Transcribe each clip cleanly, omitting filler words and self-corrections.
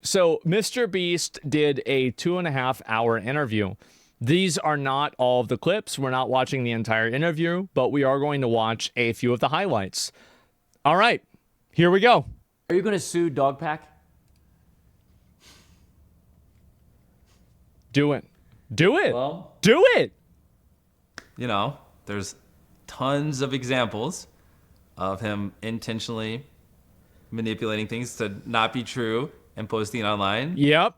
So Mr. Beast did a 2.5-hour interview. These are not all of the clips. We're not watching the entire interview, but we are going to watch a few of the highlights. All right, here we go. Are you going to sue Dogpack? Do it. Do it. Well, do it. You know, there's tons of examples of him intentionally manipulating things to not be true and posting it online. Yep.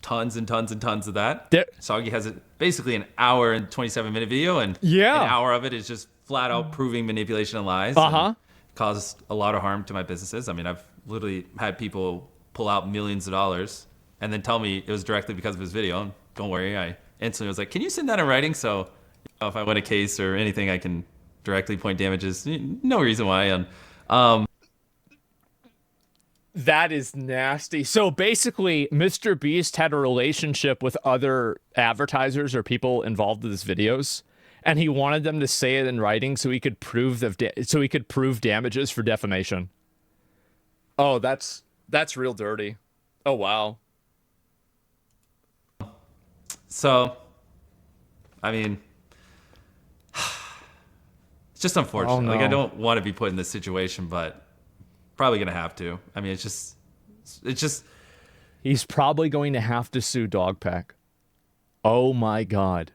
Tons and tons and tons of that. There Soggy has basically an hour and 27-minute video, and yeah, an hour of it is just flat out proving manipulation and lies. And caused a lot of harm to my businesses. I mean, I've literally had people pull out millions of dollars and then tell me it was directly because of his video. And don't worry, I instantly was like, can you send that in writing? So you know, if I win a case or anything, I can directly point damages. No reason why. And that is nasty. So basically, Mr. Beast had a relationship with other advertisers or people involved in his videos, and he wanted them to say it in writing so he could prove damages for defamation. Oh, that's real dirty. Oh wow. So, I mean, it's just unfortunate. Oh, no. Like, I don't want to be put in this situation, but probably gonna have to. I mean, it's just. He's probably going to have to sue Dogpack. Oh my God.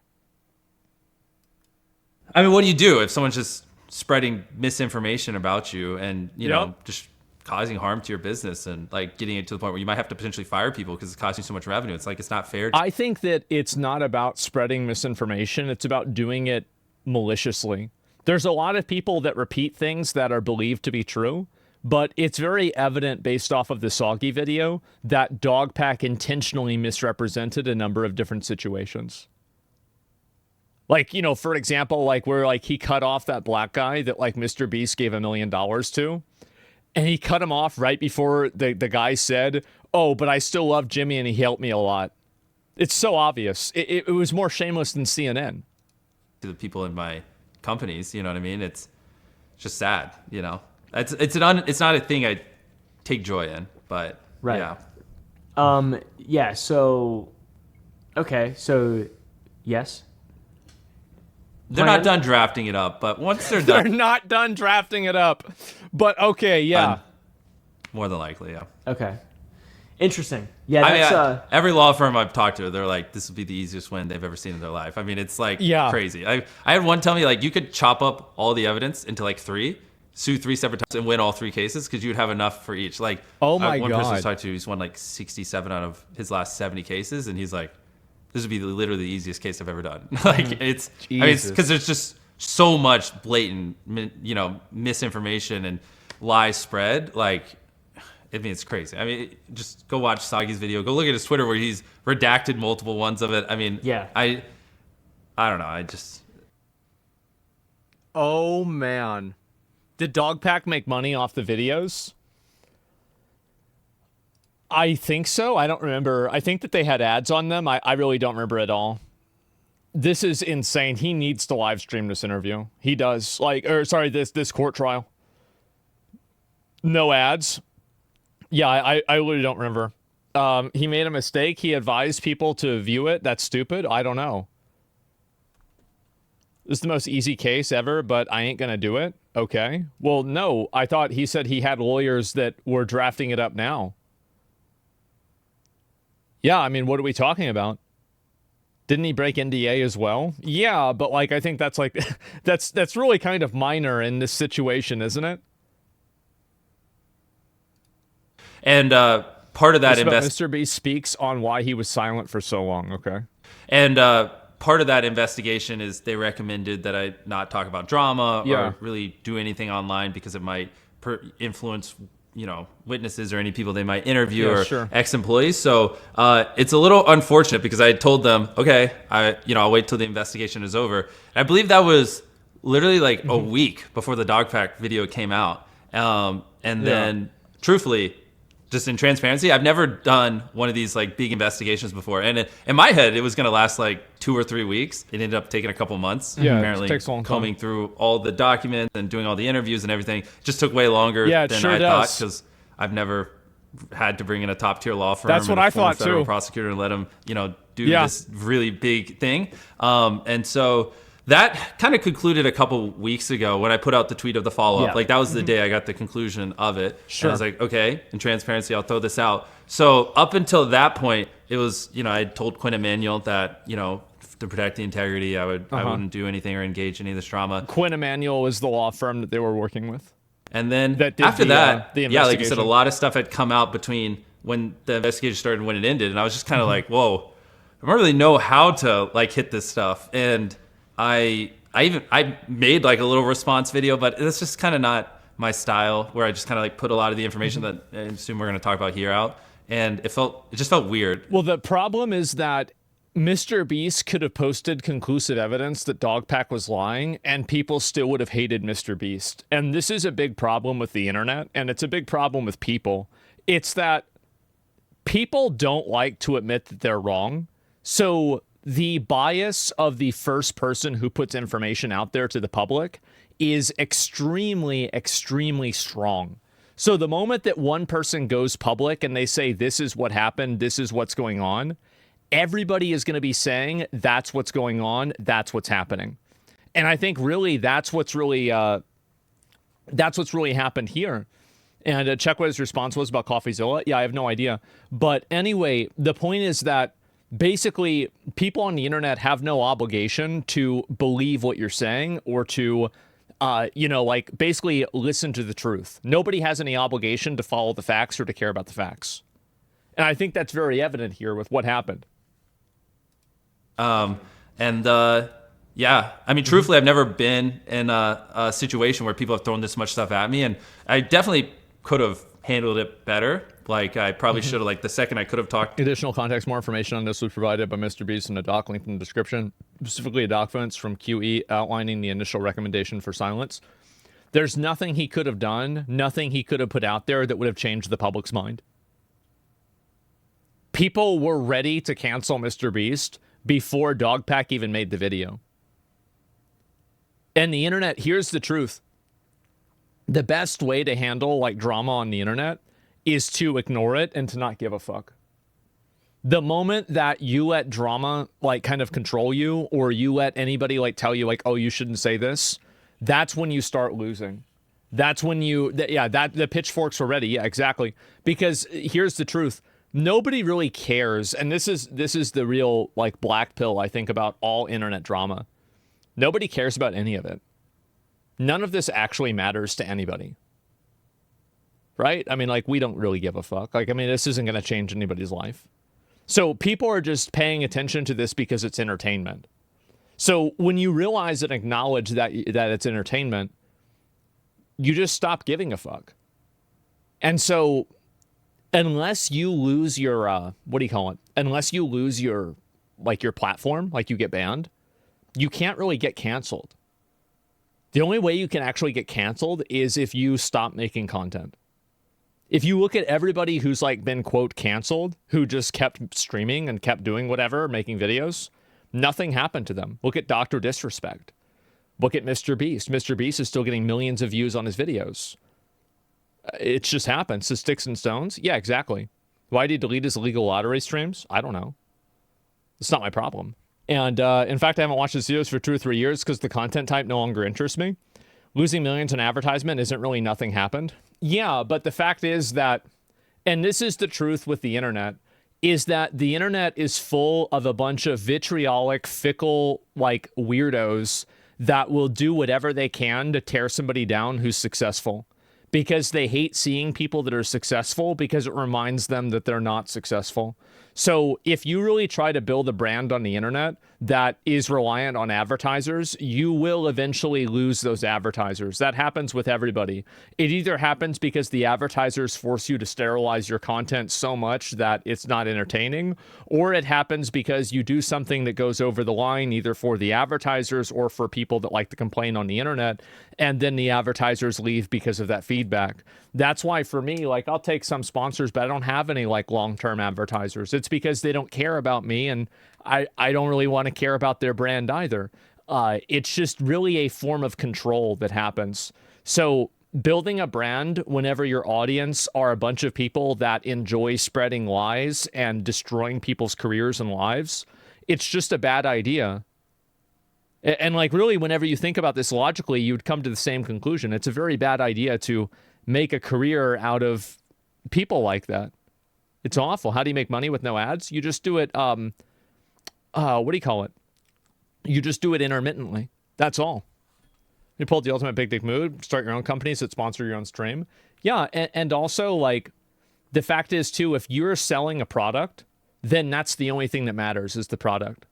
I mean, what do you do if someone's just spreading misinformation about you and, you know, just causing harm to your business and like getting it to the point where you might have to potentially fire people because it's costing so much revenue? It's like, it's not fair. I think that it's not about spreading misinformation. It's about doing it maliciously. There's a lot of people that repeat things that are believed to be true, but it's very evident based off of the Soggy video that Dogpack intentionally misrepresented a number of different situations. Like, you know, for example, like where like he cut off that black guy that like Mr. Beast gave $1 million to, and he cut him off right before the guy said, oh, but I still love Jimmy and he helped me a lot. It's so obvious. It was more shameless than CNN. To the people in my companies, you know what I mean? It's just sad, you know? It's not a thing I take joy in, but right. Yeah. Yeah, so, okay, so, yes. They're not done drafting it up, but once they're done... They're not done drafting it up. But okay, yeah. More than likely, yeah. Okay. Interesting. Yeah, that's... I mean, every law firm I've talked to, they're like, this will be the easiest win they've ever seen in their life. I mean, it's like crazy. I had one tell me, like, you could chop up all the evidence into like 3, sue 3 separate times, and win all 3 cases because you'd have enough for each. Like, oh my one God. person I talked to, he's won like 67 out of his last 70 cases, and he's like, this would be literally the easiest case I've ever done. Like, it's, I mean, it's because there's just so much blatant, you know, misinformation and lies spread. Like, I mean, it's crazy. I mean, just go watch Soggy's video. Go look at his Twitter where he's redacted multiple ones of it. I mean, yeah. I don't know. I just. Oh man, did Dogpack make money off the videos? I think so. I don't remember. I think that they had ads on them. I really don't remember at all. This is insane. He needs to live stream this interview. He does. Like, or sorry, this court trial. No ads. Yeah, I really don't remember. He made a mistake. He advised people to view it. That's stupid. I don't know. This is the most easy case ever, but I ain't gonna do it. Okay. Well, no. I thought he said he had lawyers that were drafting it up now. Yeah, I mean, what are we talking about? Didn't he break NDA as well? Yeah, but like I think that's like that's really kind of minor in this situation, isn't it? And part of that Mr. Beast speaks on why he was silent for so long. Okay. And part of that investigation is they recommended that I not talk about drama or really do anything online because it might influence, you know, witnesses or any people they might interview or ex-employees. So it's a little unfortunate because I had told them, okay, I'll wait till the investigation is over. And I believe that was literally like a week before the Dogpack video came out. And then truthfully, just in transparency, I've never done one of these like big investigations before. And in my head, it was going to last like 2 or 3 weeks. It ended up taking a couple months. Yeah, apparently it takes a long time. combing through all the documents and doing all the interviews and everything just took way longer than I thought because I've never had to bring in a top tier law firm. That's what and a I former thought federal too. prosecutor and let him, do this really big thing. And so that kind of concluded a couple weeks ago when I put out the tweet of the follow-up. Yeah. Like that was the day I got the conclusion of it. Sure. And I was like, okay, in transparency, I'll throw this out. So up until that point, it was, I told Quinn Emanuel that, to protect the integrity, I wouldn't do anything or engage in any of this drama. Quinn Emanuel is the law firm that they were working with. And then That did after that, the like you said, investigation. a lot of stuff had come out between when the investigation started and when it ended. And I was just kind of like, whoa, I don't really know how to like hit this stuff. And I made like a little response video, but it's just kind of not my style, where I just kind of like put a lot of the information that I assume we're going to talk about here out. And it just felt weird. Well, the problem is that MrBeast could have posted conclusive evidence that Dogpack was lying, and people still would have hated MrBeast. And this is a big problem with the internet, and it's a big problem with people. It's that people don't like to admit that they're wrong. So the bias of the first person who puts information out there to the public is extremely, extremely strong. So the moment that one person goes public and they say, this is what happened, this is what's going on, everybody is going to be saying that's what's going on, that's what's happening. And I think really that's what's really happened here. And check what his response was about CoffeeZilla. Yeah, I have no idea. But anyway, the point is that basically people on the internet have no obligation to believe what you're saying or to like basically listen to the truth. Nobody has any obligation to follow the facts or to care about the facts. And I think that's very evident here with what happened. Yeah, I mean, truthfully, I've never been in a situation where people have thrown this much stuff at me, and I definitely could have handled it better. Like, I probably should have, like, the second I could have talked. Additional context, more information on this was provided by MrBeast in a doc link in the description, specifically a document from QE outlining the initial recommendation for silence. There's nothing he could have done, nothing he could have put out there that would have changed the public's mind. People were ready to cancel MrBeast before Dogpack even made the video. And the internet, here's the truth. The best way to handle like drama on the internet is to ignore it and to not give a fuck. The moment that you let drama like kind of control you, or you let anybody like tell you like, oh, you shouldn't say this, that's when you start losing. That's when the pitchforks are ready. Yeah, exactly. Because here's the truth. Nobody really cares. And this is the real like black pill, I think, about all internet drama. Nobody cares about any of it. None of this actually matters to anybody. Right? I mean, like, we don't really give a fuck. Like, I mean, this isn't going to change anybody's life. So people are just paying attention to this because it's entertainment. So when you realize and acknowledge that it's entertainment, you just stop giving a fuck. And so unless you lose your, unless you lose your, like, your platform, like you get banned, you can't really get canceled. The only way you can actually get canceled is if you stop making content. If you look at everybody who's like been, quote, canceled, who just kept streaming and kept doing whatever, making videos, nothing happened to them. Look at Dr. Disrespect. Look at MrBeast. MrBeast is still getting millions of views on his videos. It just happens. So sticks and stones? Yeah, exactly. Why did he delete his illegal lottery streams? I don't know. It's not my problem. And in fact, I haven't watched his videos for 2 or 3 years because the content type no longer interests me. Losing millions in advertisement isn't really nothing happened. Yeah, but the fact is that, and this is the truth with the internet, is that the internet is full of a bunch of vitriolic, fickle, like, weirdos that will do whatever they can to tear somebody down who's successful. Because they hate seeing people that are successful because it reminds them that they're not successful. So if you really try to build a brand on the internet that is reliant on advertisers, you will eventually lose those advertisers. That happens with everybody. It either happens because the advertisers force you to sterilize your content so much that it's not entertaining, or it happens because you do something that goes over the line either for the advertisers or for people that like to complain on the internet, and then the advertisers leave because of that feedback. That's why for me, like, I'll take some sponsors, but I don't have any like long-term advertisers. It's because they don't care about me, and I don't really want to care about their brand either. It's just really a form of control that happens. So building a brand whenever your audience are a bunch of people that enjoy spreading lies and destroying people's careers and lives, it's just a bad idea. And like, really, whenever you think about this logically, you'd come to the same conclusion. It's a very bad idea to make a career out of people like that. It's awful. How do you make money with no ads? You just do it, what do you call it? You just do it intermittently. That's all. You pulled the ultimate big dick move, start your own companies that sponsor your own stream. Yeah, and also, like, the fact is, too, if you're selling a product, then that's the only thing that matters is the product.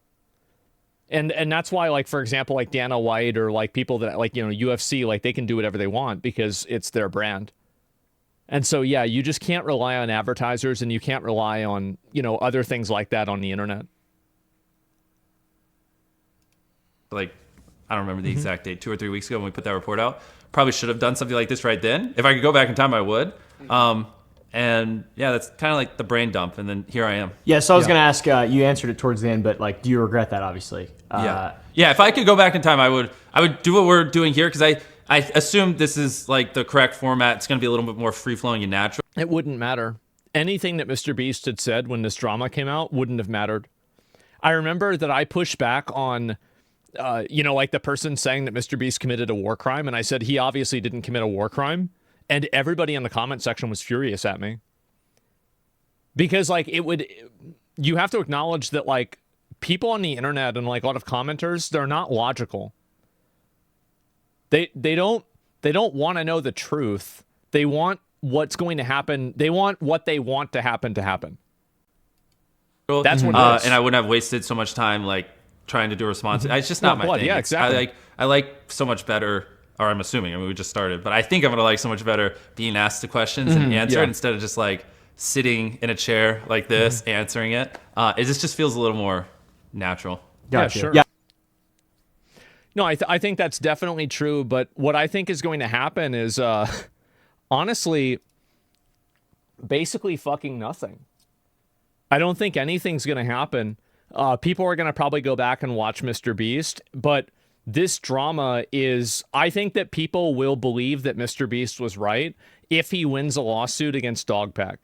And that's why, like, for example, like Dana White or, like, people that, like, you know, UFC, like, they can do whatever they want because it's their brand. And so, yeah, you just can't rely on advertisers and you can't rely on, you know, other things like that on the internet. Like, I don't remember the exact date, 2 or 3 weeks ago when we put that report out. Probably should have done something like this right then. If I could go back in time, I would. And yeah, that's kind of like the brain dump. And then here I am. Yeah, so I was going to ask, you answered it towards the end, but like, do you regret that, obviously? Yeah. If I could go back in time, I would do what we're doing here because I assume this is like the correct format. It's going to be a little bit more free-flowing and natural. It wouldn't matter. Anything that MrBeast had said when this drama came out wouldn't have mattered. I remember that I pushed back on... you know, like the person saying that MrBeast committed a war crime, and I said he obviously didn't commit a war crime, and everybody in the comment section was furious at me. Because, like, you have to acknowledge that, like, people on the internet and, like, a lot of commenters, they're not logical. They don't want to know the truth. They want what's going to happen. They want what they want to happen to happen. That's what it is. And I wouldn't have wasted so much time, like, trying to do a response. It's just not my thing. Yeah, exactly. I like so much better, or I'm assuming, I mean, we just started, but I think I'm going to like so much better being asked the questions and answer it instead of just like sitting in a chair like this, answering it. It just feels a little more natural. Gotcha. Yeah, sure. Yeah. No, I think that's definitely true, but what I think is going to happen is, honestly, basically fucking nothing. I don't think anything's going to happen. People are going to probably go back and watch MrBeast, but this drama is... I think that people will believe that MrBeast was right if he wins a lawsuit against Dogpack.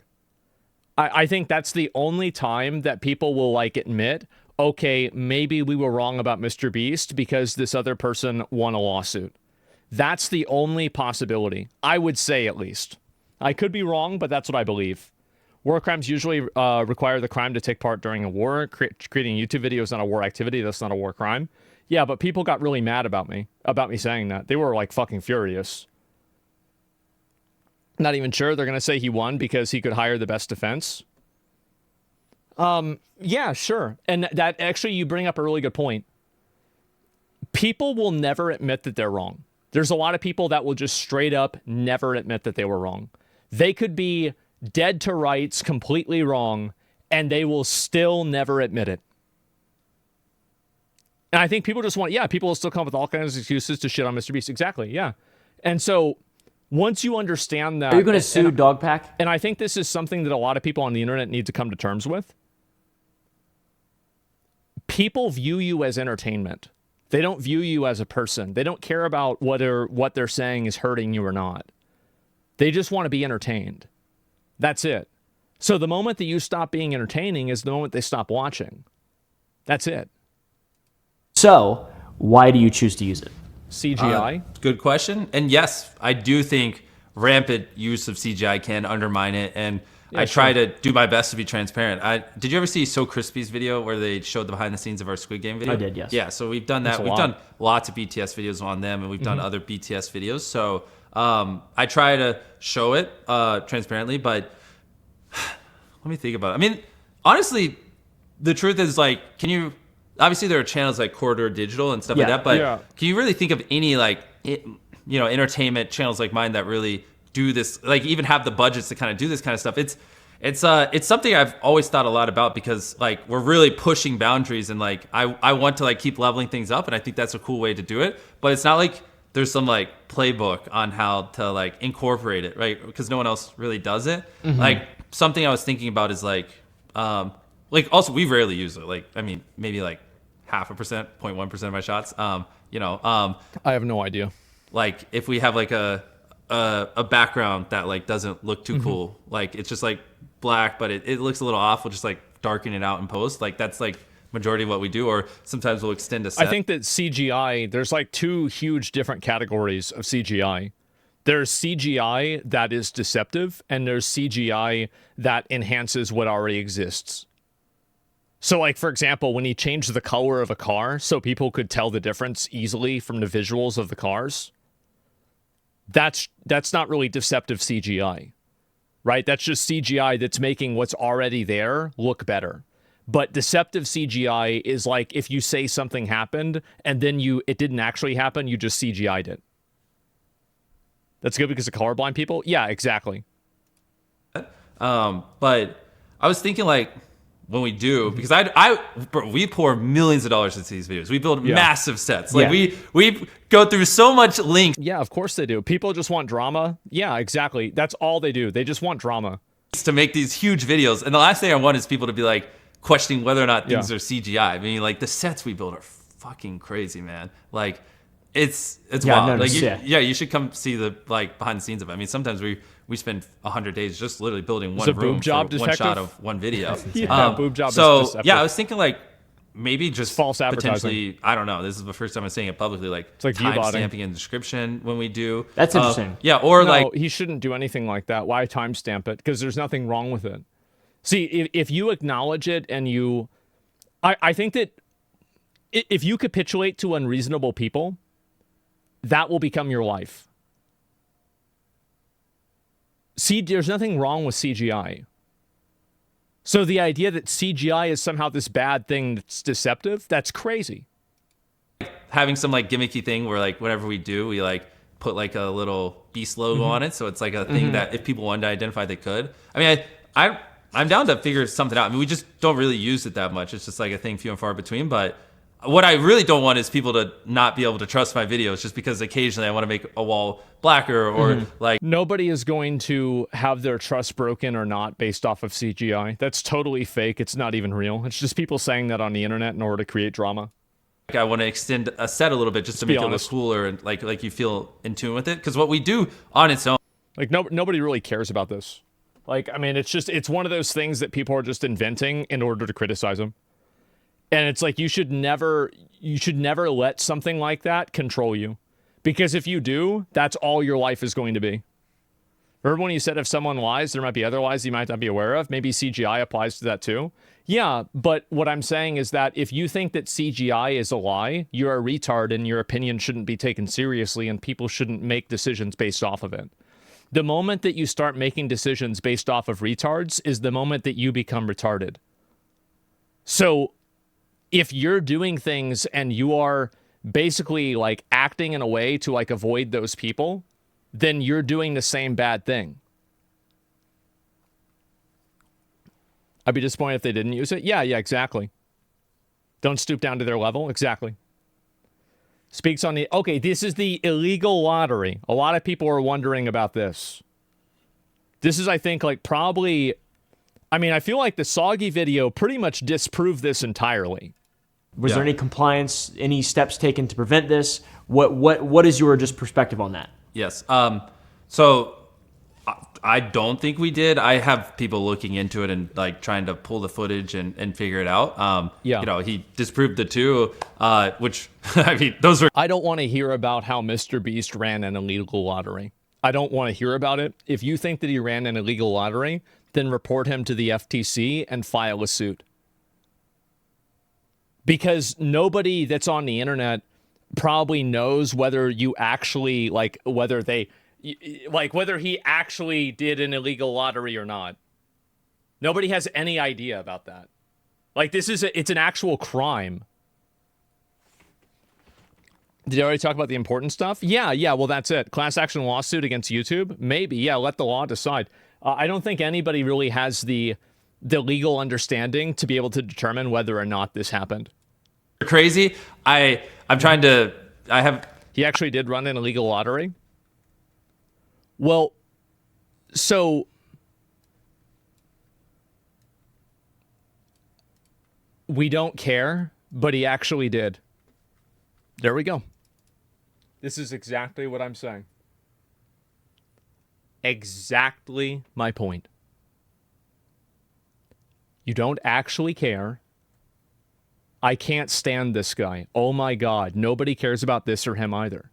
I think that's the only time that people will, like, admit, okay, maybe we were wrong about MrBeast because this other person won a lawsuit. That's the only possibility. I would say, at least. I could be wrong, but that's what I believe. War crimes usually require the crime to take part during a war. Creating a YouTube video is not a war activity. That's not a war crime. Yeah, but people got really mad about me saying that. They were, like, fucking furious. Not even sure they're going to say he won because he could hire the best defense. Yeah, sure. And that actually, you bring up a really good point. People will never admit that they're wrong. There's a lot of people that will just straight up never admit that they were wrong. They could be dead to rights, completely wrong, and they will still never admit it. And I think people just want, people will still come with all kinds of excuses to shit on MrBeast. Exactly, yeah. And so once you understand that... Are you going to sue Dogpack? And I think this is something that a lot of people on the internet need to come to terms with. People view you as entertainment. They don't view you as a person. They don't care about whether what they're saying is hurting you or not. They just want to be entertained. That's it. So the moment that you stop being entertaining is the moment they stop watching. That's it. So, why do you choose to use it? CGI? Good question. And yes, I do think rampant use of CGI can undermine it. And I try to do my best to be transparent. Did you ever see So Crispy's video where they showed the behind the scenes of our Squid Game video? I did, yes. Yeah, so we've done that. We've done lots of BTS videos on them, and we've done other BTS videos. So I try to show it transparently, but let me think about it. I mean, honestly, the truth is, like, obviously there are channels like Corridor Digital and stuff like that, but can you really think of any, like, entertainment channels like mine that really do this, like, even have the budgets to kind of do this kind of stuff? It's something I've always thought a lot about because, like, we're really pushing boundaries, and, like, I want to, like, keep leveling things up, and I think that's a cool way to do it. But it's not like there's some, like, playbook on how to, like, incorporate it, right? Because no one else really does it. Like, something I was thinking about is, like also we rarely use it. Like, I mean, maybe like 0.5%, 0.1% of my shots. I have no idea. Like, if we have like a a background that like doesn't look too cool. Like it's just like black, but it looks a little off. We'll just like darken it out in post. Like that's like majority of what we do. Or sometimes we'll extend a set. I think that CGI, there's like two huge different categories of CGI. There's CGI that is deceptive, and there's CGI that enhances what already exists. So like, for example, when he changed the color of a car so people could tell the difference easily from the visuals of the cars, that's not really deceptive CGI, right? That's just CGI that's making what's already there look better. But deceptive CGI is like if you say something happened and then it didn't actually happen, you just CGI'd it. That's good because of colorblind people? Yeah, exactly. But I was thinking like when we do, because bro, we pour millions of dollars into these videos. We build massive sets. Like we go through so much links. Yeah, of course they do. People just want drama. Yeah, exactly. That's all they do. They just want drama. To make these huge videos. And the last thing I want is people to be like questioning whether or not things are CGI. I mean, like the sets we build are fucking crazy, man. Like it's wild. Like you should come see the like behind the scenes of it. I mean, sometimes we spend 100 days just literally building one room for one shot of one video. Boob job. So is deceptive. yeah, I was thinking like maybe just false advertising. Potentially, I don't know. This is the first time I'm saying it publicly. Like it's like time stamping in the description when we do. That's interesting. Yeah, or no, like he shouldn't do anything like that. Why timestamp it? Because there's nothing wrong with it. See, if you acknowledge it and you, I think that if you capitulate to unreasonable people, that will become your life. See, there's nothing wrong with CGI. So the idea that CGI is somehow this bad thing that's deceptive, that's crazy. Having some like gimmicky thing where like whatever we do, we like put like a little Beast logo on it. So it's like a thing that if people wanted to identify, they could. I mean, I'm down to figure something out. I mean, we just don't really use it that much. It's just like a thing few and far between. But what I really don't want is people to not be able to trust my videos just because occasionally I want to make a wall blacker or like. Nobody is going to have their trust broken or not based off of CGI. That's totally fake. It's not even real. It's just people saying that on the internet in order to create drama. I want to extend a set a little bit just to make it look cooler and like you feel in tune with it. Because what we do on its own. Like nobody really cares about this. Like, I mean, it's one of those things that people are just inventing in order to criticize them. And it's like you should never let something like that control you. Because if you do, that's all your life is going to be. Remember when you said if someone lies, there might be other lies you might not be aware of? Maybe CGI applies to that too. Yeah, but what I'm saying is that if you think that CGI is a lie, you're a retard and your opinion shouldn't be taken seriously and people shouldn't make decisions based off of it. The moment that you start making decisions based off of retards is the moment that you become retarded. So if you're doing things and you are basically like acting in a way to like avoid those people, then you're doing the same bad thing. I'd be disappointed if they didn't use it. Yeah, exactly. Don't stoop down to their level. Exactly. Speaks on the... Okay, this is the illegal lottery. A lot of people are wondering about this. This is, I think, like probably... I mean, I feel like the Soggy video pretty much disproved this entirely. Was there any compliance, any steps taken to prevent this? What is your just perspective on that? Yes. So I don't think we did. I have people looking into it and like trying to pull the footage and figure it out. You know, he disproved the two, which I mean, those were. I don't want to hear about how MrBeast ran an illegal lottery. I don't want to hear about it. If you think that he ran an illegal lottery, then report him to the FTC and file a suit. Because nobody that's on the internet probably knows whether you actually, like, whether he actually did an illegal lottery or not. Nobody has any idea about that. Like, it's an actual crime. Did you already talk about the important stuff? Yeah, well, that's it. Class action lawsuit against YouTube? Maybe, yeah, let the law decide. I don't think anybody really has the legal understanding to be able to determine whether or not this happened. Crazy. I'm trying to... He actually did run an illegal lottery? Well, so... We don't care, but he actually did. There we go. This is exactly what I'm saying. exactly my point. You don't actually care. I can't stand this guy. Oh my God. Nobody cares about this or him either.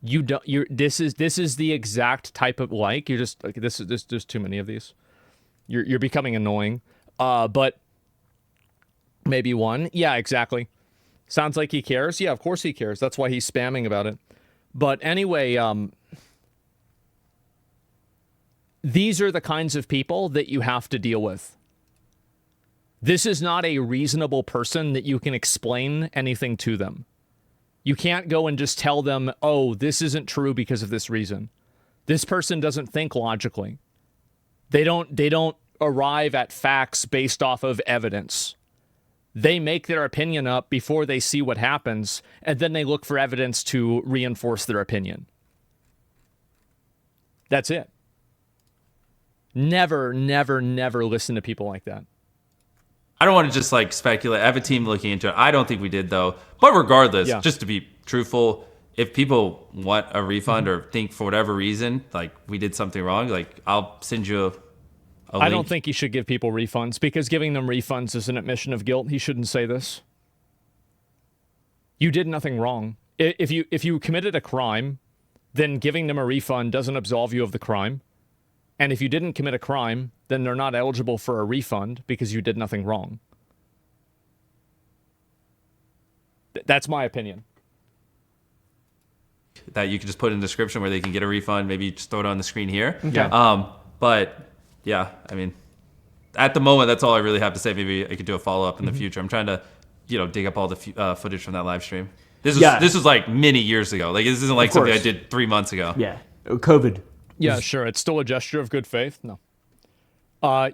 You don't. This is the exact type of you're just like this. There's too many of these. You're becoming annoying. But maybe one. Yeah, exactly. Sounds like he cares. Yeah, of course he cares. That's why he's spamming about it. But anyway, these are the kinds of people that you have to deal with. This is not a reasonable person that you can explain anything to them. You can't go and just tell them, oh, this isn't true because of this reason. This person doesn't think logically. They don't arrive at facts based off of evidence. They make their opinion up before they see what happens, and then they look for evidence to reinforce their opinion. That's it. Never, never, never listen to people like that. I don't want to just like speculate. I have a team looking into it. I don't think we did though. But regardless, just to be truthful, if people want a refund or think for whatever reason, like we did something wrong, like I'll send you a link. I don't think he should give people refunds because giving them refunds is an admission of guilt. He shouldn't say this. You did nothing wrong. If you committed a crime, then giving them a refund doesn't absolve you of the crime. And if you didn't commit a crime, then they're not eligible for a refund because you did nothing wrong. That's my opinion. That you can just put in the description where they can get a refund. Maybe just throw it on the screen here. Okay. But yeah, I mean, at the moment, that's all I really have to say. Maybe I could do a follow-up in the future. I'm trying to, dig up all the footage from that live stream. This was like many years ago. Like this isn't like something I did 3 months ago. Yeah, COVID. Yeah, sure. It's still a gesture of good faith. No.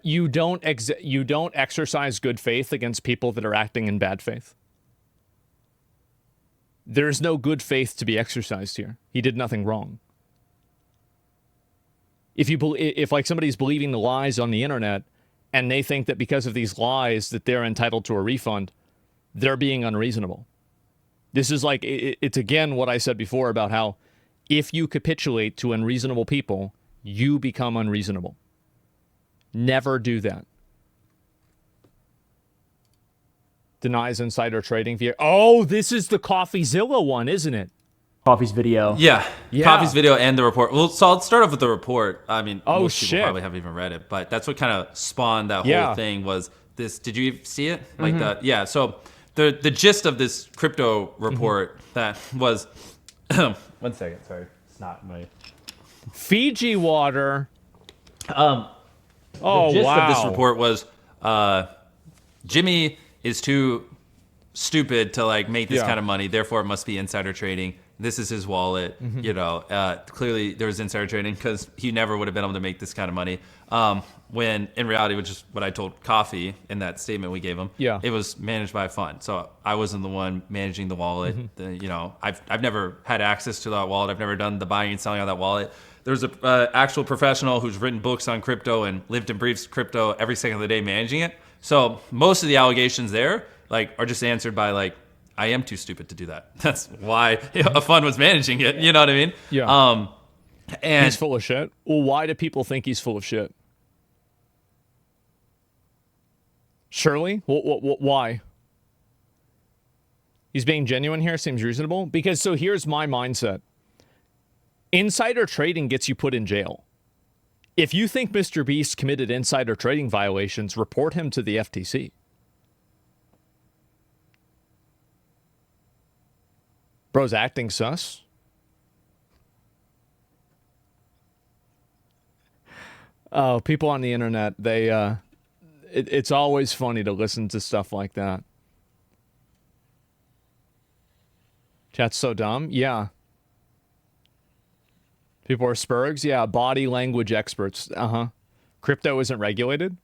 You don't exercise good faith against people that are acting in bad faith. There's no good faith to be exercised here. He did nothing wrong. If like somebody's believing the lies on the internet and they think that because of these lies that they're entitled to a refund, they're being unreasonable. This is like, it's again what I said before about how if you capitulate to unreasonable people, you become unreasonable. Never do that. Denies insider trading via... Oh, this is the CoffeeZilla one, isn't it? Coffee's video. Yeah. Coffee's video and the report. Well, so I'll start off with the report. I mean, most people probably haven't even read it, but that's what kind of spawned that whole thing was this. Did you see it? Like that? Yeah. So the gist of this crypto report that was... 1 second. Sorry. It's not my... Fiji water. The gist of this report was Jimmy is too stupid to like make this kind of money. Therefore, it must be insider trading. This is his wallet. Clearly there was insider trading because he never would have been able to make this kind of money. When in reality, which is what I told Coffee in that statement we gave him, it was managed by a fund. So I wasn't the one managing the wallet. I've never had access to that wallet. I've never done the buying and selling on that wallet. There's an actual professional who's written books on crypto and lived and breathes crypto every second of the day managing it. So most of the allegations there are just answered by I am too stupid to do that. That's why a fund was managing it. You know what I mean? Yeah. And he's full of shit. Well, why do people think he's full of shit? Shirley? Why? He's being genuine here. Seems reasonable. Because so here's my mindset. Insider trading gets you put in jail. If you think MrBeast committed insider trading violations, report him to the FTC. Bro's acting sus. Oh, people on the internet, they, it's always funny to listen to stuff like that. Chat's so dumb. Yeah. People are spurgs. Yeah. Body language experts. Crypto isn't regulated.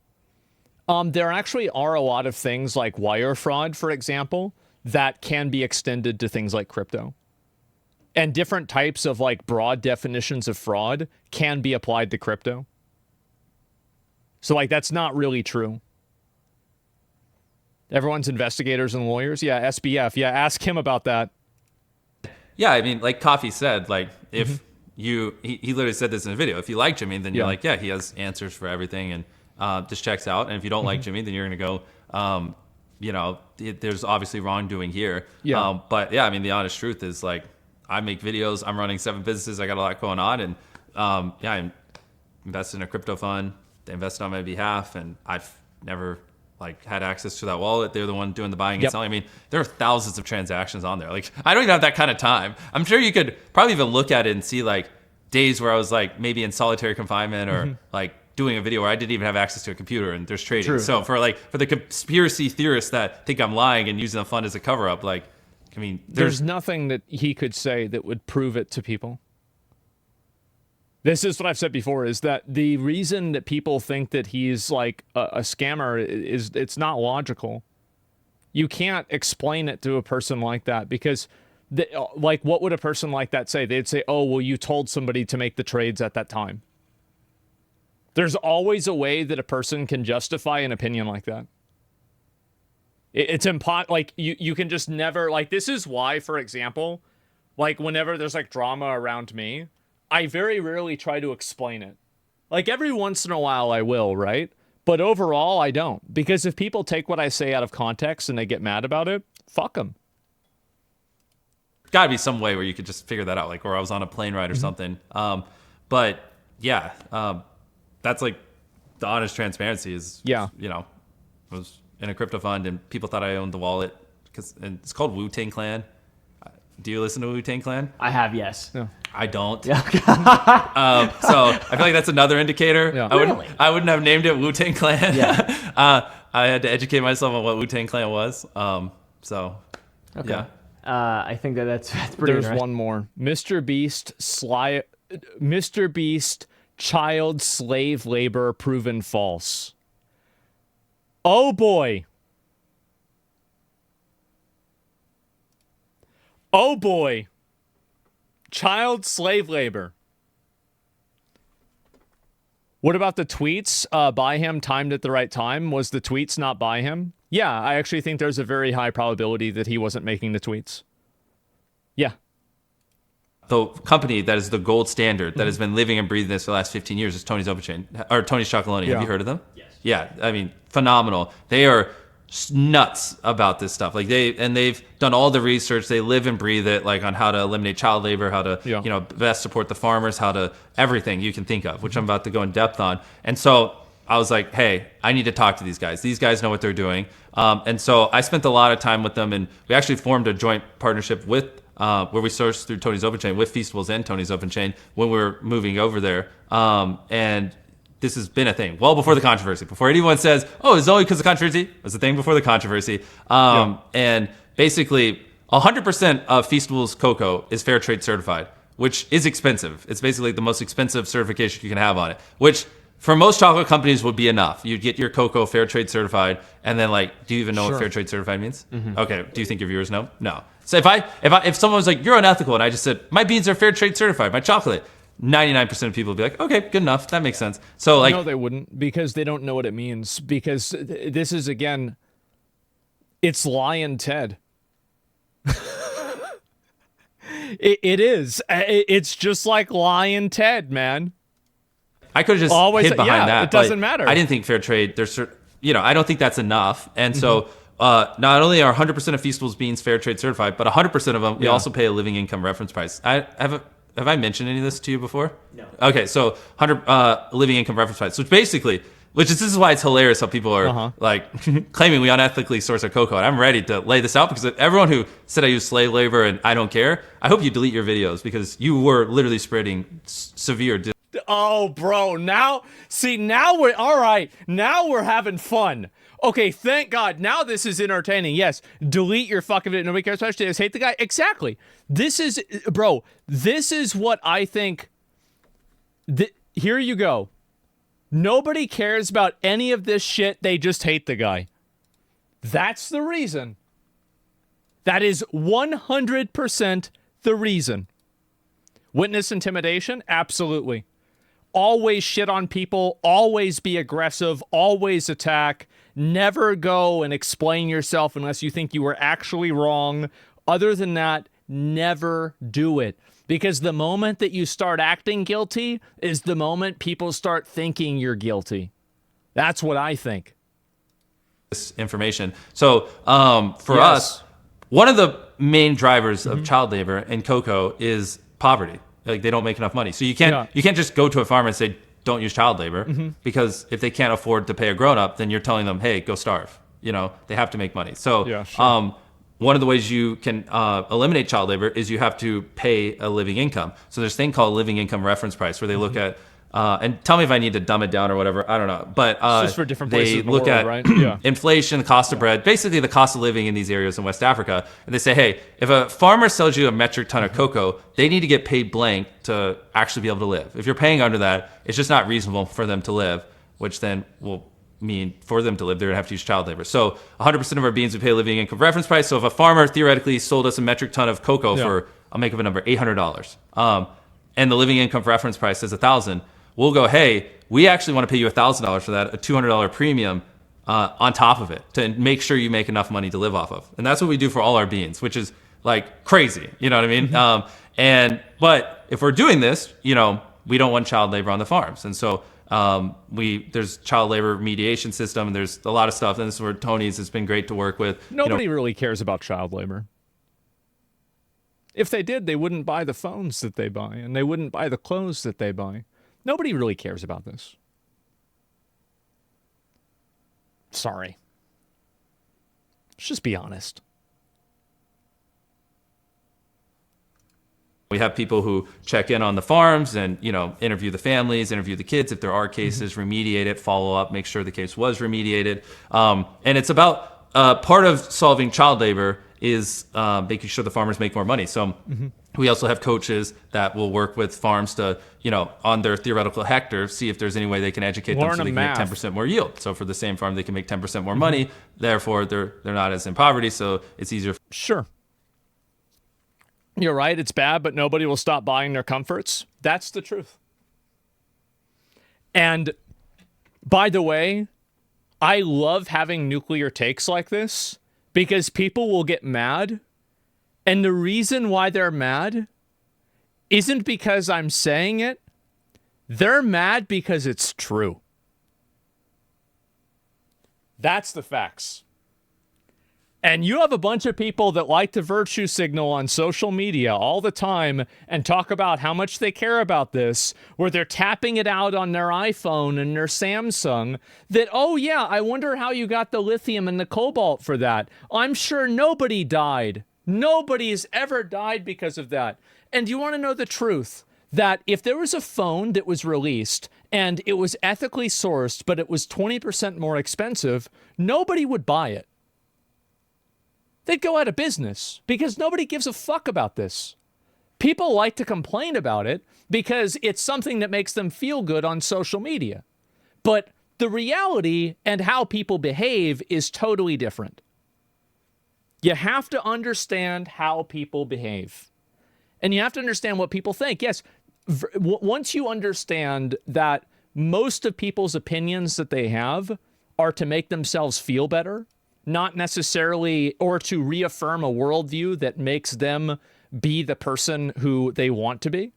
There actually are a lot of things like wire fraud, for example, that can be extended to things like crypto. And different types of broad definitions of fraud can be applied to crypto. So that's not really true. Everyone's investigators and lawyers. Yeah, SBF. Yeah, ask him about that. Yeah, I mean, like Coffee said, if he literally said this in a video. If you like Jimmy, then you're like, yeah, he has answers for everything, and just checks out. And if you don't like Jimmy, then you're gonna go, you know, there's obviously wrongdoing here. But yeah, I mean, the honest truth is, like, I make videos. I'm running 7 businesses. I got a lot going on, and yeah, I invested in a crypto fund. They invested on my behalf, and I've never like had access to that wallet. They're the one doing the buying and selling. I mean, there are thousands of transactions on there. Like, I don't even have that kind of time. I'm sure you could probably even look at it and see like days where I was like maybe in solitary confinement or like doing a video where I didn't even have access to a computer and there's trading. So for the conspiracy theorists that think I'm lying and using the fund as a cover up, like, I mean, there's nothing that he could say that would prove it to people. This is what I've said before, is that the reason that people think that he's like a scammer is it's not logical. You can't explain it to a person like that because, like, what would a person like that say? They'd say, oh, well, you told somebody to make the trades at that time. There's always a way that a person can justify an opinion like that. It's impossible. Like, you can just never, like, this is why, for example, like, whenever there's like drama around me, I very rarely try to explain it. Like, every once in a while I will, right? But overall, I don't. Because if people take what I say out of context and they get mad about it, fuck them. Got to be some way where you could just figure that out, like, or I was on a plane ride or something. But yeah, that's like the honest transparency is, you know, I was in a crypto fund and people thought I owned the wallet and it's called Wu-Tang Clan. Do you listen to Wu-Tang Clan? I have, yes. Yeah. I don't. So I feel like that's another indicator. Yeah. I wouldn't have named it Wu-Tang Clan. Yeah. I had to educate myself on what Wu-Tang Clan was. So yeah. I think that's pretty There's interesting. one more. MrBeast child slave labor proven false. Oh boy. Oh boy. Child slave labor. What about the tweets by him timed at the right time? Was the tweets not by him? Yeah, I actually think there's a very high probability that he wasn't making the tweets. Yeah. The company that is the gold standard that has been living and breathing this for the last 15 years is Tony's Open Chain, or Tony's Chocolonely. Yeah. Have you heard of them? Yes. Yeah, I mean, phenomenal. They are nuts about this stuff. Like, they've done all the research. They live and breathe it, like, on how to eliminate child labor, how to you know, best support the farmers, how to everything you can think of, which I'm about to go in depth on. And so I was like, hey, I need to talk to these guys. These guys know what they're doing. And so I spent a lot of time with them, and we actually formed a joint partnership with where we sourced through Tony's Open Chain with Feastables and Tony's Open Chain when we were moving over there. And this has been a thing well before the controversy. Before anyone says, oh, it's only because of controversy, it was a thing before the controversy. And basically, 100% of Feastables cocoa is fair trade certified, which is expensive. It's basically the most expensive certification you can have on it, which for most chocolate companies would be enough. You'd get your cocoa fair trade certified, and then, like, do you even know what fair trade certified means? Okay, do you think your viewers know? No. So if someone was like, you're unethical, and I just said, my beans are fair trade certified, my chocolate, 99% of people would be like, okay, good enough. That makes sense. So, like, no, they wouldn't, because they don't know what it means. Because this is, again, it's Lion Ted. it is. It's just like Lion Ted, man. I could have just hid behind that. It doesn't matter. I didn't think fair trade. I don't think that's enough. And so, not only are 100% of Feastables beans fair trade certified, but 100% of them we also pay a living income reference price. Have I mentioned any of this to you before? No. Okay, so 100 living income reference price, this is why it's hilarious how people are like claiming we unethically source our cocoa. And I'm ready to lay this out because everyone who said I use slave labor and I don't care, I hope you delete your videos because you were literally spreading severe. Oh, bro, now we're all right. Now we're having fun. Okay, thank God. Now this is entertaining. Yes, delete your fucking video. Nobody cares. Just hate the guy. Exactly. This is what I think. Here you go. Nobody cares about any of this shit. They just hate the guy. That's the reason. That is 100% the reason. Witness intimidation? Absolutely. Always shit on people. Always be aggressive. Always attack. Never go and explain yourself unless you think you were actually wrong. Other than that, never do it. Because the moment that you start acting guilty is the moment people start thinking you're guilty. That's what I think. This information. So for us, one of the main drivers of child labor in cocoa is poverty. Like, they don't make enough money. So you can't just go to a farmer and say, don't use child labor, because if they can't afford to pay a grown up, then you're telling them, hey, go starve. You know, they have to make money. So one of the ways you can eliminate child labor is you have to pay a living income. So there's a thing called living income reference price, where they look at, and tell me if I need to dumb it down or whatever, I don't know. But it's just for different places in the look world, at right? inflation, the cost of bread, basically the cost of living in these areas in West Africa. And they say, hey, if a farmer sells you a metric ton of cocoa, they need to get paid blank to actually be able to live. If you're paying under that, it's just not reasonable for them to live, which then will mean for them to live, they're gonna have to use child labor. So 100% of our beans we pay a living income reference price. So if a farmer theoretically sold us a metric ton of cocoa for, I'll make up a number, $800, and the living income reference price is $1,000, we'll go, hey, we actually want to pay you $1,000 for that, a $200 premium on top of it, to make sure you make enough money to live off of. And that's what we do for all our beans, which is like crazy. You know what I mean? But if we're doing this, you know, we don't want child labor on the farms. And so there's child labor mediation system, and there's a lot of stuff. And this is where Tony's has been great to work with. Nobody really cares about child labor. If they did, they wouldn't buy the phones that they buy, and they wouldn't buy the clothes that they buy. Nobody really cares about this. Sorry. Let's just be honest. We have people who check in on the farms and, you know, interview the families, interview the kids. If there are cases, remediate it, follow up, make sure the case was remediated. And it's about part of solving child labor is making sure the farmers make more money. So we also have coaches that will work with farms to, you know, on their theoretical hectare, see if there's any way they can educate them so they can make 10% more yield. So for the same farm, they can make 10% more money. Therefore, they're not as in poverty, so it's easier. Sure. You're right, it's bad, but nobody will stop buying their comforts. That's the truth. And by the way, I love having nuclear takes like this because people will get mad. And the reason why they're mad isn't because I'm saying it. They're mad because it's true. That's the facts. And you have a bunch of people that like to virtue signal on social media all the time and talk about how much they care about this, where they're tapping it out on their iPhone and their Samsung that, oh yeah, I wonder how you got the lithium and the cobalt for that. I'm sure nobody died. Nobody's ever died because of that. And you want to know the truth? That if there was a phone that was released and it was ethically sourced, but it was 20% more expensive, nobody would buy it. They'd go out of business because nobody gives a fuck about this. People like to complain about it because it's something that makes them feel good on social media. But the reality and how people behave is totally different. You have to understand how people behave. And you have to understand what people think. Yes, once you understand that most of people's opinions that they have are to make themselves feel better, not necessarily, or to reaffirm a worldview that makes them be the person who they want to be.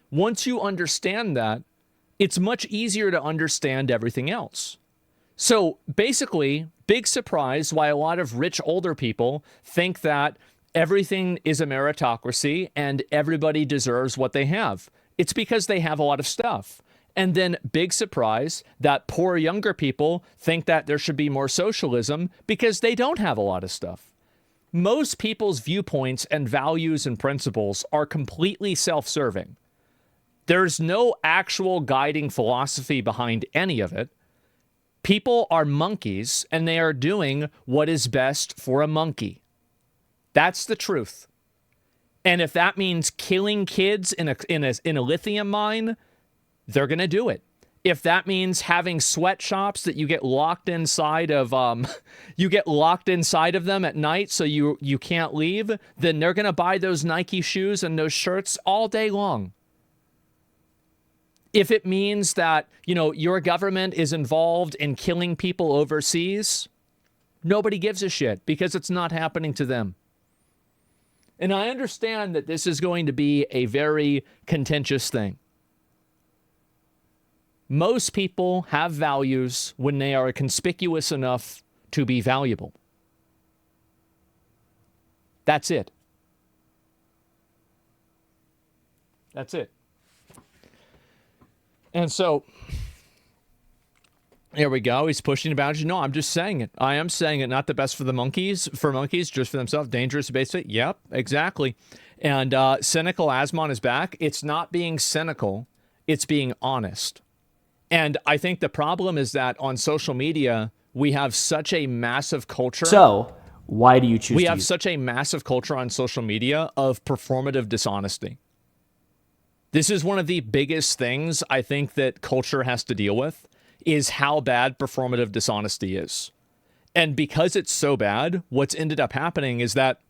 Once you understand that, it's much easier to understand everything else. So basically, big surprise why a lot of rich older people think that everything is a meritocracy and everybody deserves what they have. It's because they have a lot of stuff. And then big surprise that poor younger people think that there should be more socialism because they don't have a lot of stuff. Most people's viewpoints and values and principles are completely self-serving. There's no actual guiding philosophy behind any of it. People are monkeys and they are doing what is best for a monkey. That's the truth. And if that means killing kids in a lithium mine, they're going to do it. If that means having sweatshops that you get locked inside of, them at night so you can't leave, then they're going to buy those Nike shoes and those shirts all day long. If it means that, your government is involved in killing people overseas, nobody gives a shit because it's not happening to them. And I understand that this is going to be a very contentious thing. Most people have values when they are conspicuous enough to be valuable. That's it. That's it. And so, here we go. He's pushing the boundaries. No, I'm just saying it. I am saying it. Not the best for the monkeys, just for themselves. Dangerous, basically. Yep, exactly. And cynical Asmon is back. It's not being cynical. It's being honest. And I think the problem is that on social media, we have such a massive culture. So, why do you choose We to have use such a massive culture on social media of performative dishonesty. This is one of the biggest things I think that culture has to deal with, is how bad performative dishonesty is. And because it's so bad, what's ended up happening is that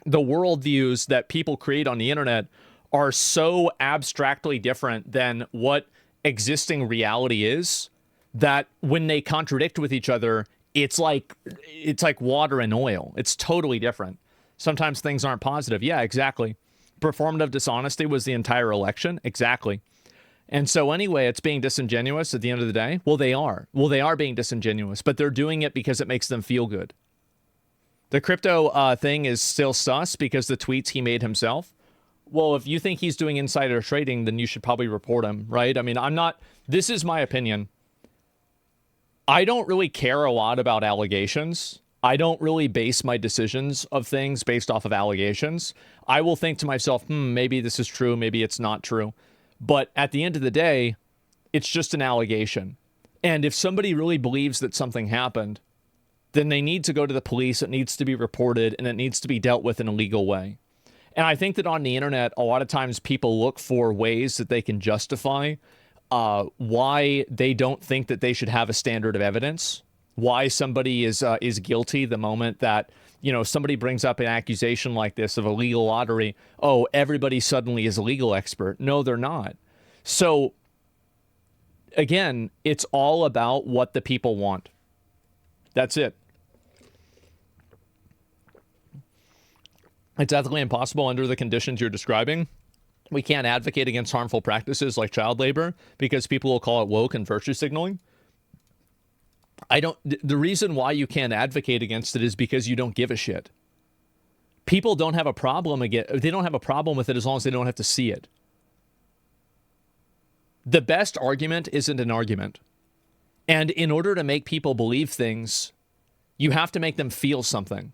the worldviews that people create on the internet are so abstractly different than what existing reality is, that when they contradict with each other, it's like water and oil. It's totally different. Sometimes things aren't positive. Yeah, exactly. Performative dishonesty was the entire election. Exactly. And so anyway, it's being disingenuous at the end of the day. Well, they are. Well, they are being disingenuous, but they're doing it because it makes them feel good. The crypto thing is still sus because the tweets he made himself. Well, if you think he's doing insider trading, then you should probably report him, right? I mean, this is my opinion. I don't really care a lot about allegations. I don't really base my decisions of things based off of allegations. I will think to myself, maybe this is true, maybe it's not true. But at the end of the day, it's just an allegation. And if somebody really believes that something happened, then they need to go to the police, it needs to be reported, and it needs to be dealt with in a legal way. And I think that on the internet, a lot of times people look for ways that they can justify why they don't think that they should have a standard of evidence, why somebody is guilty the moment that, somebody brings up an accusation like this of a legal lottery. Oh, everybody suddenly is a legal expert. No, they're not. So, again, it's all about what the people want. That's it. It's ethically impossible under the conditions you're describing. We can't advocate against harmful practices like child labor because people will call it woke and virtue signaling. The reason why you can't advocate against it is because you don't give a shit. People don't have a problem they don't have a problem with it as long as they don't have to see it. The best argument isn't an argument. And in order to make people believe things, you have to make them feel something.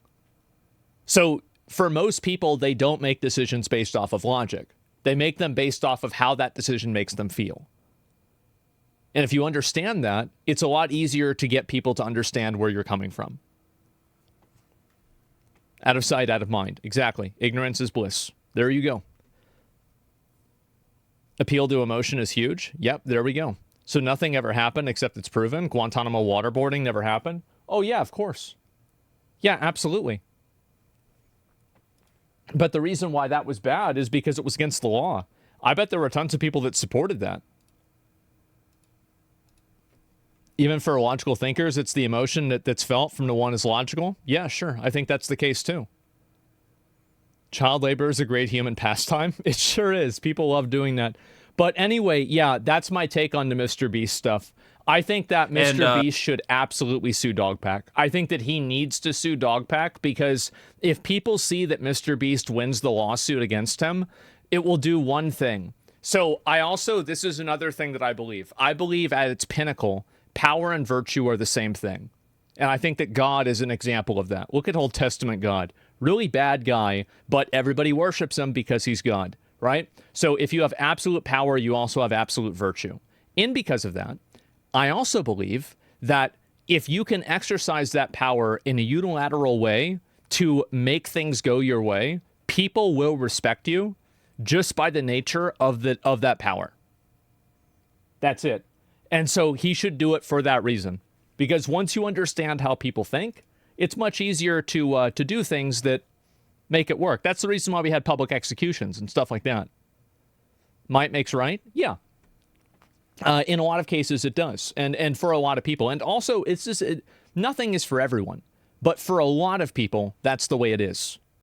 So for most people, they don't make decisions based off of logic. They make them based off of how that decision makes them feel. And if you understand that, it's a lot easier to get people to understand where you're coming from. Out of sight, out of mind. Exactly. Ignorance is bliss. There you go. Appeal to emotion is huge. Yep, there we go. So nothing ever happened except it's proven. Guantanamo waterboarding never happened. Oh, yeah, of course. Yeah, absolutely. But the reason why that was bad is because it was against the law. I bet there were tons of people that supported that. Even for logical thinkers, it's the emotion that's felt from the one is logical. Yeah, sure. I think that's the case too. Child labor is a great human pastime. It sure is. People love doing that. But anyway, yeah, that's my take on the MrBeast stuff. I think that MrBeast should absolutely sue Dogpack. I think that he needs to sue Dogpack because if people see that MrBeast wins the lawsuit against him, it will do one thing. So this is another thing that I believe. I believe at its pinnacle, power and virtue are the same thing. And I think that God is an example of that. Look at Old Testament God. Really bad guy, but everybody worships him because he's God, right? So if you have absolute power, you also have absolute virtue. And because of that, I also believe that if you can exercise that power in a unilateral way to make things go your way, people will respect you just by the nature of that power. That's it. And so he should do it for that reason. Because once you understand how people think, it's much easier to do things that make it work. That's the reason why we had public executions and stuff like that. Might makes right? Yeah. In a lot of cases, it does. And for a lot of people. And also, it's just nothing is for everyone. But for a lot of people, that's the way it is.